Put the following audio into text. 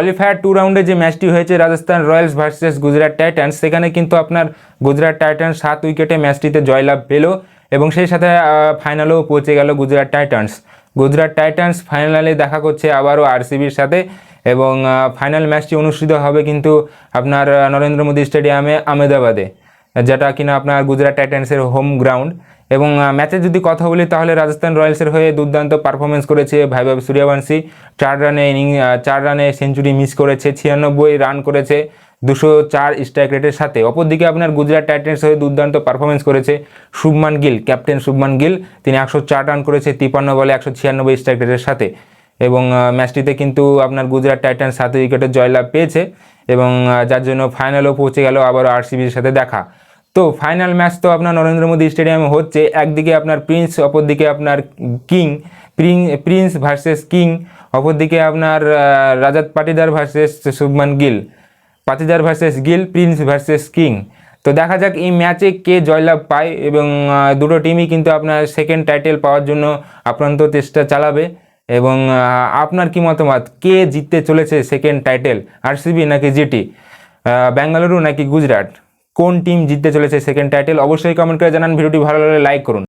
Qualifier 2 রাউন্ডে যে ম্যাচটি হয়েছে Rajasthan Royals versus Gujarat Titans, সেখানে কিন্তু আপনার গুজরাট টাইটান্স 7 উইকেটে ম্যাচটিতে জয়লাভ পেল এবং সেই সাথে ফাইনালেও পৌঁছে গেল গুজরাট টাইটান্স। গুজরাট টাইটান্স ফাইনালে দেখা করছে আবারও আরসিবির সাথে এবং ফাইনাল ম্যাচটি অনুষ্ঠিত হবে কিন্তু আপনার নরেন্দ্র মোদী স্টেডিয়ামে আহমেদাবাদে, যেটা কিনা আপনার গুজরাট টাইটান্সের হোম গ্রাউন্ড। এবং ম্যাচের যদি কথা বলি তাহলে রাজস্থান রয়্যালসের হয়ে দুর্দান্ত পারফরমেন্স করেছে বৈভব সূর্যবংশী। 4 রানে সেঞ্চুরি মিস করেছে, 96 রান করেছে 204 স্ট্রাইক রেটের সাথে। অপরদিকে আপনার গুজরাট টাইটান্স হয়ে দুর্দান্ত পারফরমেন্স করেছে শুভমান গিল, ক্যাপ্টেন শুভমান গিল। তিনি 104 রান করেছে 53 বলে 196 স্ট্রাইক রেটের সাথে। এবং ম্যাচটিতে কিন্তু আপনার গুজরাট টাইটান্স 7 উইকেটে জয়লাভ পেয়েছে এবং যার জন্য ফাইনালও পৌঁছে গেল আবারও আরসিবির সাথে দেখা। তো ফাইনাল ম্যাচ তো আপনার নরেন্দ্র মোদী স্টেডিয়ামে হচ্ছে, একদিকে আপনার প্রিন্স, অপরদিকে আপনার কিং, প্রিন্স ভার্সেস কিং, অপরদিকে আপনার Rajat Patidar versus Shubman Gill, Patidar versus Gill, Prince versus king. তো দেখা যাক এই ম্যাচে কে জয়লাভ পায় এবং দুটো টিমই কিন্তু আপনার সেকেন্ড টাইটেল পাওয়ার জন্য আপ্রান্ত চেষ্টা চালাবে। এবং আপনার কি মতামত, কে জিততে চলেছে সেকেন্ড টাইটেল, আরসিবি নাকি জিটি, বেঙ্গালুরু নাকি গুজরাট, কোন টিম জিততে চলেছে সেকেন্ড টাইটেল? অবশ্যই কমেন্ট করে জানান। ভিডিওটি ভালো লাগলে লাইক করুন।